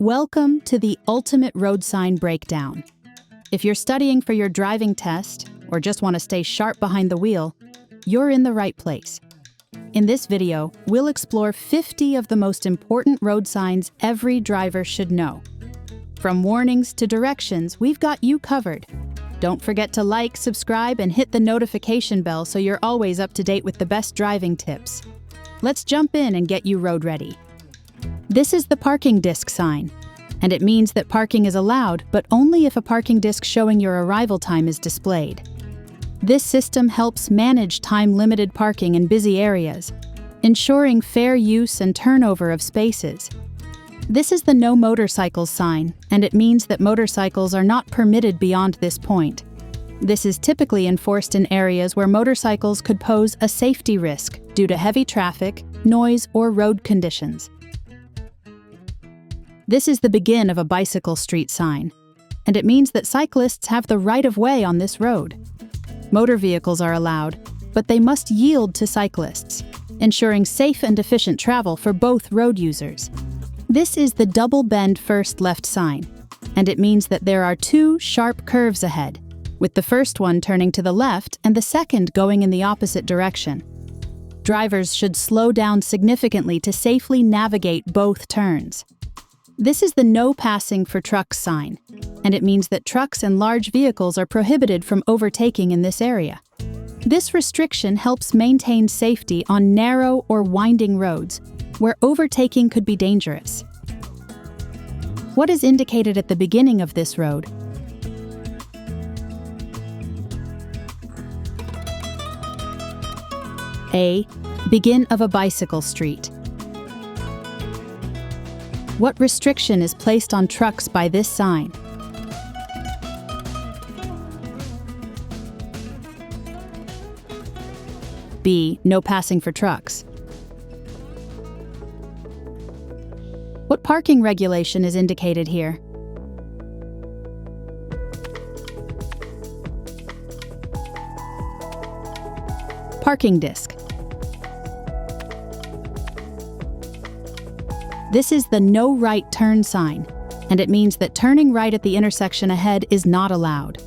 Welcome to the ultimate road sign breakdown. If you're studying for your driving test or just want to stay sharp behind the wheel, you're in the right place. In this video, we'll explore 50 of the most important road signs every driver should know. From warnings to directions, we've got you covered. Don't forget to like, subscribe, and hit the notification bell so you're always up to date with the best driving tips. Let's jump in and get you road ready. This is the parking disc sign, and it means that parking is allowed, but only if a parking disc showing your arrival time is displayed. This system helps manage time-limited parking in busy areas, ensuring fair use and turnover of spaces. This is the no motorcycles sign, and it means that motorcycles are not permitted beyond this point. This is typically enforced in areas where motorcycles could pose a safety risk due to heavy traffic, noise, or road conditions. This is the begin of a bicycle street sign, and it means that cyclists have the right-of-way on this road. Motor vehicles are allowed, but they must yield to cyclists, ensuring safe and efficient travel for both road users. This is the double bend first left sign, and it means that there are two sharp curves ahead, with the first one turning to the left and the second going in the opposite direction. Drivers should slow down significantly to safely navigate both turns. This is the no passing for trucks sign, and it means that trucks and large vehicles are prohibited from overtaking in this area. This restriction helps maintain safety on narrow or winding roads, where overtaking could be dangerous. What is indicated at the beginning of this road? A. Begin of a bicycle street. What restriction is placed on trucks by this sign? B. No passing for trucks. What parking regulation is indicated here? Parking disc. This is the no right turn sign, and it means that turning right at the intersection ahead is not allowed.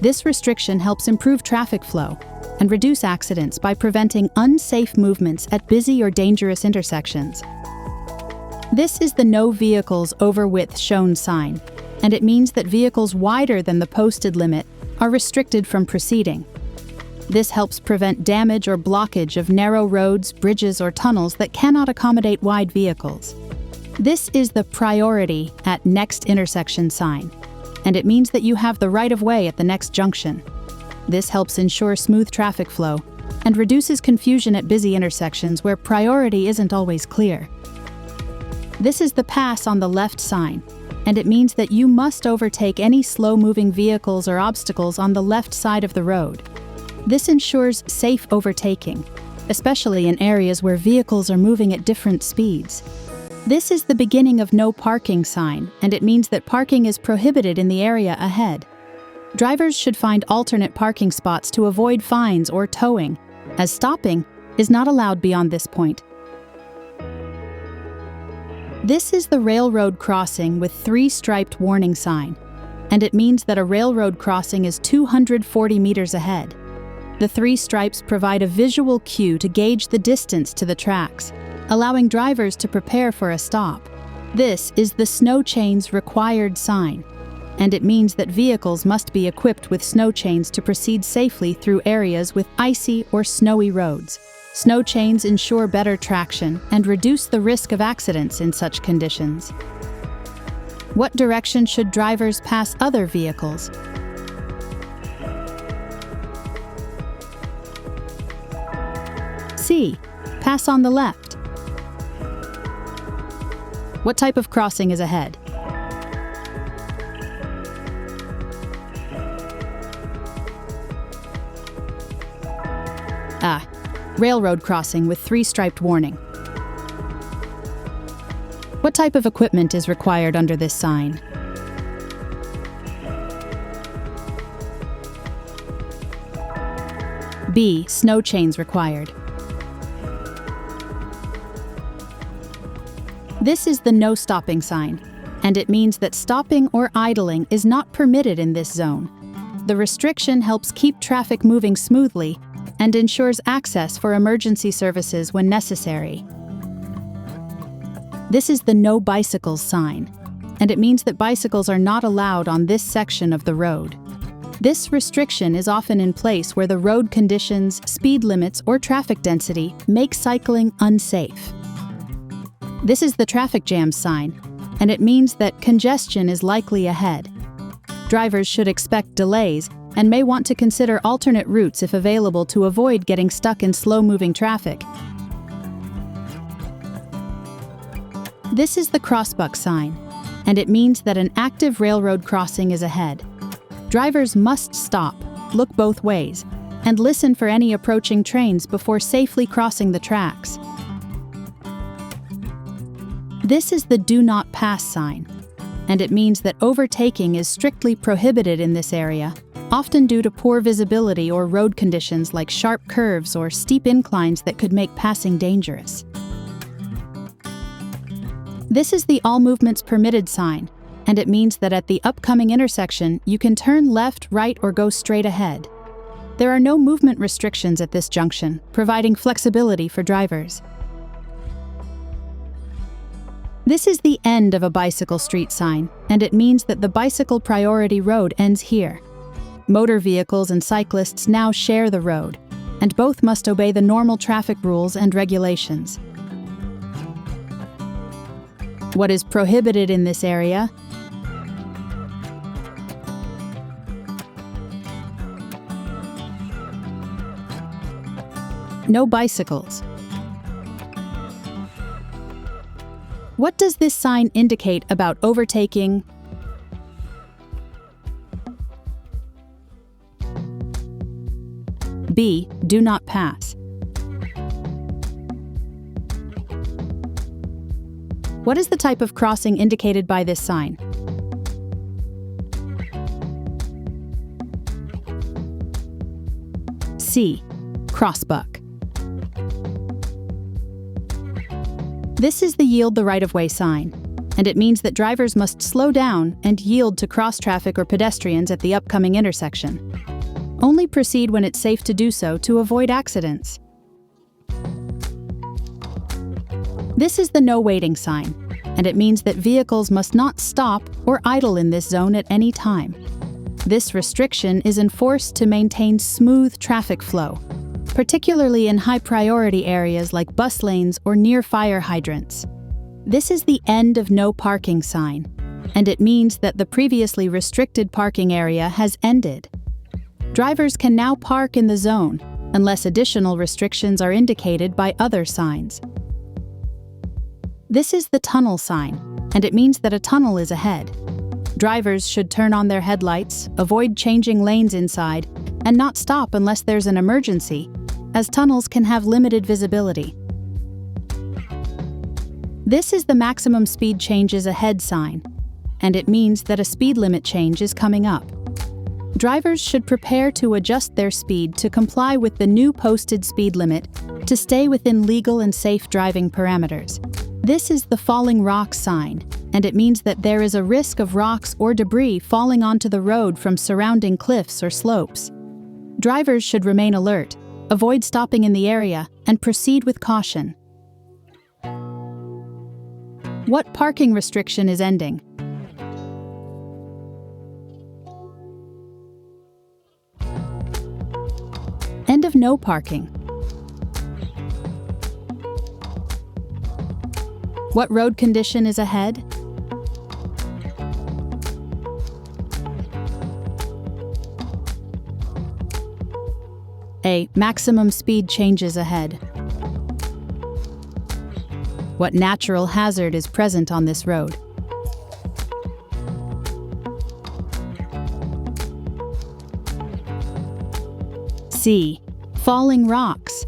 This restriction helps improve traffic flow and reduce accidents by preventing unsafe movements at busy or dangerous intersections. This is the no vehicles over width shown sign, and it means that vehicles wider than the posted limit are restricted from proceeding. This helps prevent damage or blockage of narrow roads, bridges, or tunnels that cannot accommodate wide vehicles. This is the priority at next intersection sign, and it means that you have the right-of-way at the next junction. This helps ensure smooth traffic flow and reduces confusion at busy intersections where priority isn't always clear. This is the pass on the left sign, and it means that you must overtake any slow-moving vehicles or obstacles on the left side of the road. This ensures safe overtaking, especially in areas where vehicles are moving at different speeds. This is the beginning of no parking sign, and it means that parking is prohibited in the area ahead. Drivers should find alternate parking spots to avoid fines or towing, as stopping is not allowed beyond this point. This is the railroad crossing with 3-striped warning sign, and it means that a railroad crossing is 240 meters ahead. The 3 stripes provide a visual cue to gauge the distance to the tracks, allowing drivers to prepare for a stop. This is the snow chains required sign, and it means that vehicles must be equipped with snow chains to proceed safely through areas with icy or snowy roads. Snow chains ensure better traction and reduce the risk of accidents in such conditions. What direction should drivers pass other vehicles? C. Pass on the left. What type of crossing is ahead? A. Railroad crossing with 3-striped warning. What type of equipment is required under this sign? B. Snow chains required. This is the no stopping sign, and it means that stopping or idling is not permitted in this zone. The restriction helps keep traffic moving smoothly and ensures access for emergency services when necessary. This is the No Bicycles sign, and it means that bicycles are not allowed on this section of the road. This restriction is often in place where the road conditions, speed limits, or traffic density make cycling unsafe. This is the traffic jam sign, and it means that congestion is likely ahead. Drivers should expect delays and may want to consider alternate routes if available to avoid getting stuck in slow-moving traffic. This is the crossbuck sign, and it means that an active railroad crossing is ahead. Drivers must stop, look both ways, and listen for any approaching trains before safely crossing the tracks. This is the Do Not Pass sign, and it means that overtaking is strictly prohibited in this area, often due to poor visibility or road conditions like sharp curves or steep inclines that could make passing dangerous. This is the All Movements Permitted sign, and it means that at the upcoming intersection, you can turn left, right, or go straight ahead. There are no movement restrictions at this junction, providing flexibility for drivers. This is the end of a bicycle street sign, and it means that the bicycle priority road ends here. Motor vehicles and cyclists now share the road, and both must obey the normal traffic rules and regulations. What is prohibited in this area? No bicycles. What does this sign indicate about overtaking? B. Do not pass. What is the type of crossing indicated by this sign? C. Crossbuck. This is the Yield the Right-of-Way sign, and it means that drivers must slow down and yield to cross traffic or pedestrians at the upcoming intersection. Only proceed when it's safe to do so to avoid accidents. This is the No Waiting sign, and it means that vehicles must not stop or idle in this zone at any time. This restriction is enforced to maintain smooth traffic flow, particularly in high-priority areas like bus lanes or near fire hydrants. This is the End of No Parking sign, and it means that the previously restricted parking area has ended. Drivers can now park in the zone, unless additional restrictions are indicated by other signs. This is the Tunnel sign, and it means that a tunnel is ahead. Drivers should turn on their headlights, avoid changing lanes inside, and not stop unless there's an emergency, as tunnels can have limited visibility. This is the Maximum Speed Changes Ahead sign, and it means that a speed limit change is coming up. Drivers should prepare to adjust their speed to comply with the new posted speed limit to stay within legal and safe driving parameters. This is the Falling Rock sign, and it means that there is a risk of rocks or debris falling onto the road from surrounding cliffs or slopes. Drivers should remain alert, avoid stopping in the area, and proceed with caution. What parking restriction is ending? End of no parking. What road condition is ahead? A. Maximum speed changes ahead. What natural hazard is present on this road? C. Falling rocks.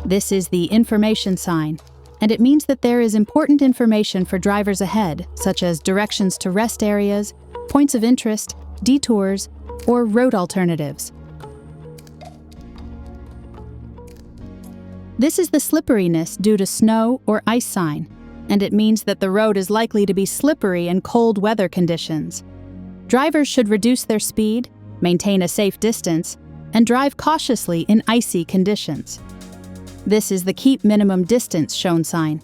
This is the information sign, and it means that there is important information for drivers ahead, such as directions to rest areas, points of interest, detours, or road alternatives. This is the slipperiness due to snow or ice sign, and it means that the road is likely to be slippery in cold weather conditions. Drivers should reduce their speed, maintain a safe distance, and drive cautiously in icy conditions. This is the Keep Minimum Distance Shown sign,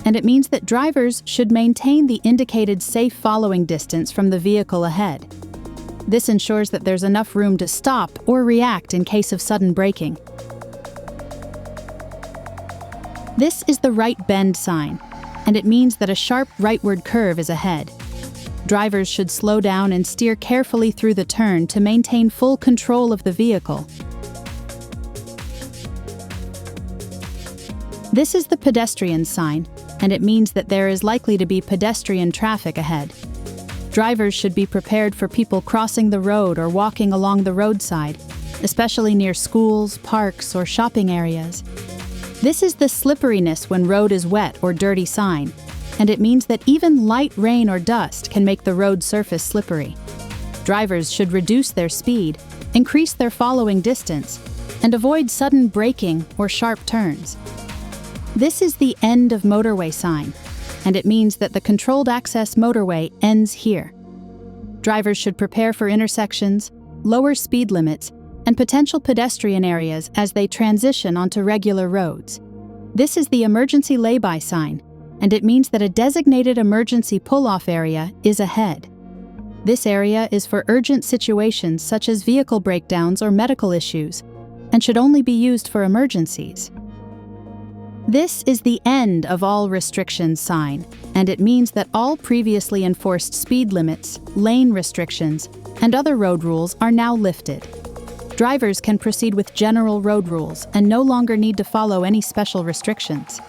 and it means that drivers should maintain the indicated safe following distance from the vehicle ahead. This ensures that there's enough room to stop or react in case of sudden braking. This is the Right Bend sign, and it means that a sharp rightward curve is ahead. Drivers should slow down and steer carefully through the turn to maintain full control of the vehicle. This is the pedestrian sign, and it means that there is likely to be pedestrian traffic ahead. Drivers should be prepared for people crossing the road or walking along the roadside, especially near schools, parks, or shopping areas. This is the slipperiness when road is wet or dirty sign, and it means that even light rain or dust can make the road surface slippery. Drivers should reduce their speed, increase their following distance, and avoid sudden braking or sharp turns. This is the End of Motorway sign, and it means that the controlled access motorway ends here. Drivers should prepare for intersections, lower speed limits, and potential pedestrian areas as they transition onto regular roads. This is the Emergency Lay-by sign, and it means that a designated emergency pull-off area is ahead. This area is for urgent situations such as vehicle breakdowns or medical issues, and should only be used for emergencies. This is the End of All Restrictions sign, and it means that all previously enforced speed limits, lane restrictions, and other road rules are now lifted. Drivers can proceed with general road rules and no longer need to follow any special restrictions.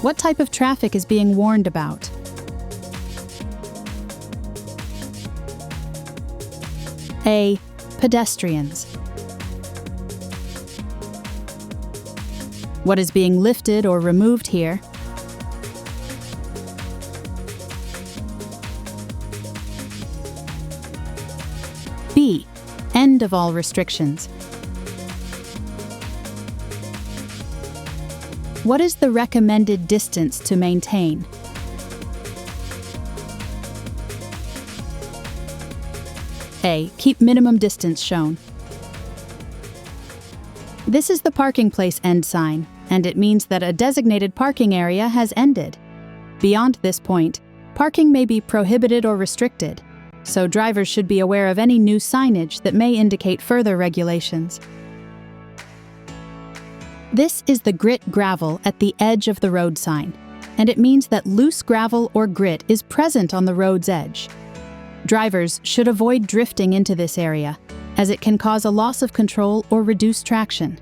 What type of traffic is being warned about? A. Pedestrians. What is being lifted or removed here? B. End of all restrictions. What is the recommended distance to maintain? A. Keep minimum distance shown. This is the parking place end sign, and it means that a designated parking area has ended. Beyond this point, parking may be prohibited or restricted, so drivers should be aware of any new signage that may indicate further regulations. This is the Grit Gravel at the edge of the road sign, and it means that loose gravel or grit is present on the road's edge. Drivers should avoid drifting into this area, as it can cause a loss of control or reduce traction.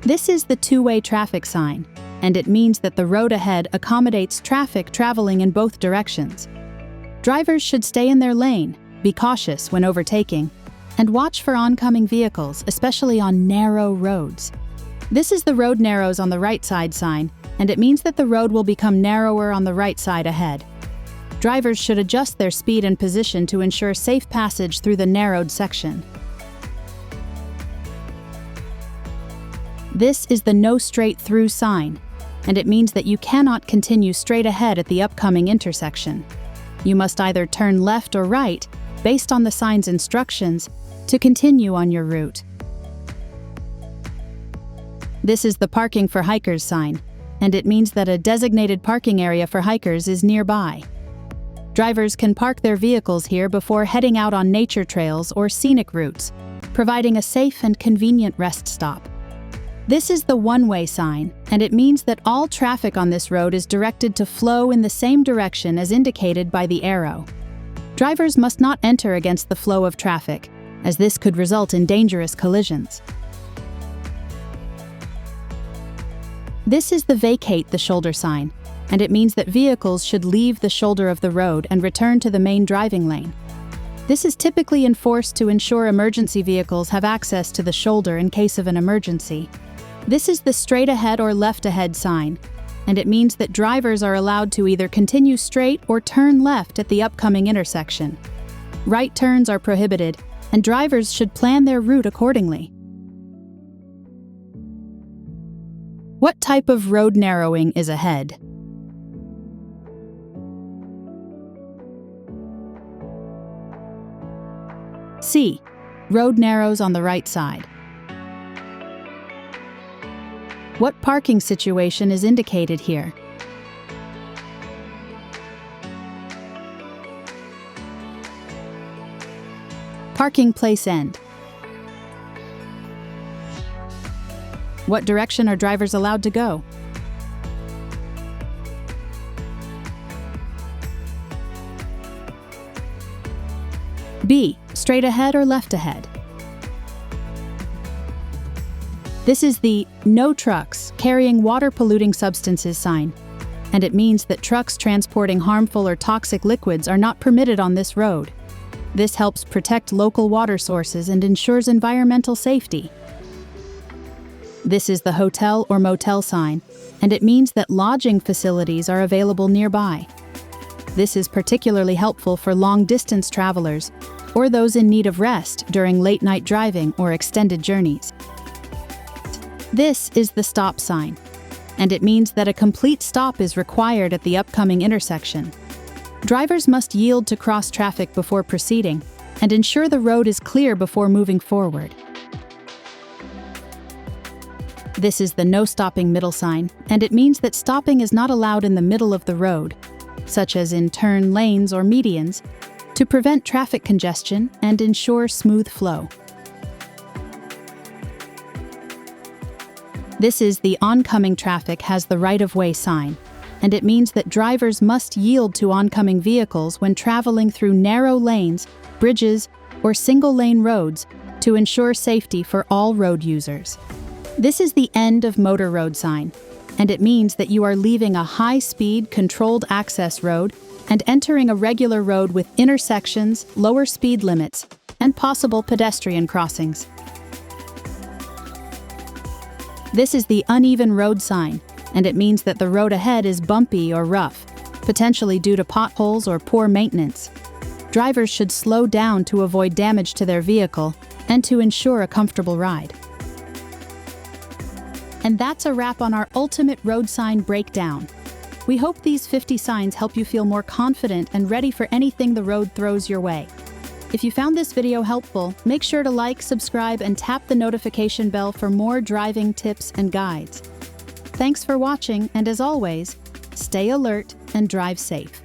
This is the two-way traffic sign, and it means that the road ahead accommodates traffic traveling in both directions. Drivers should stay in their lane, be cautious when overtaking, and watch for oncoming vehicles, especially on narrow roads. This is the Road Narrows on the right side sign, and it means that the road will become narrower on the right side ahead. Drivers should adjust their speed and position to ensure safe passage through the narrowed section. This is the No Straight Through sign, and it means that you cannot continue straight ahead at the upcoming intersection. You must either turn left or right, based on the sign's instructions, to continue on your route. This is the Parking for Hikers sign, and it means that a designated parking area for hikers is nearby. Drivers can park their vehicles here before heading out on nature trails or scenic routes, providing a safe and convenient rest stop. This is the one-way sign, and it means that all traffic on this road is directed to flow in the same direction as indicated by the arrow. Drivers must not enter against the flow of traffic, as this could result in dangerous collisions. This is the Vacate the Shoulder sign, and it means that vehicles should leave the shoulder of the road and return to the main driving lane. This is typically enforced to ensure emergency vehicles have access to the shoulder in case of an emergency. This is the Straight Ahead or Left Ahead sign, and it means that drivers are allowed to either continue straight or turn left at the upcoming intersection. Right turns are prohibited, and drivers should plan their route accordingly. What type of road narrowing is ahead? C. Road narrows on the right side. What parking situation is indicated here? Parking place end. What direction are drivers allowed to go? B. Straight ahead or left ahead? This is the "No trucks carrying water-polluting substances" sign, and it means that trucks transporting harmful or toxic liquids are not permitted on this road. This helps protect local water sources and ensures environmental safety. This is the hotel or motel sign, and it means that lodging facilities are available nearby. This is particularly helpful for long-distance travelers or those in need of rest during late-night driving or extended journeys. This is the stop sign, and it means that a complete stop is required at the upcoming intersection. Drivers must yield to cross traffic before proceeding and ensure the road is clear before moving forward. This is the "No stopping middle" sign, and it means that stopping is not allowed in the middle of the road, such as in turn lanes or medians, to prevent traffic congestion and ensure smooth flow. This is the "Oncoming traffic has the right-of-way" sign, and it means that drivers must yield to oncoming vehicles when traveling through narrow lanes, bridges, or single-lane roads to ensure safety for all road users. This is the "End of motor road" sign, and it means that you are leaving a high-speed, controlled access road and entering a regular road with intersections, lower speed limits, and possible pedestrian crossings. This is the "Uneven road" sign, and it means that the road ahead is bumpy or rough, potentially due to potholes or poor maintenance. Drivers should slow down to avoid damage to their vehicle and to ensure a comfortable ride. And that's a wrap on our ultimate road sign breakdown. We hope these 50 signs help you feel more confident and ready for anything the road throws your way. If you found this video helpful, make sure to like, subscribe, and tap the notification bell for more driving tips and guides. Thanks for watching, and as always, stay alert and drive safe.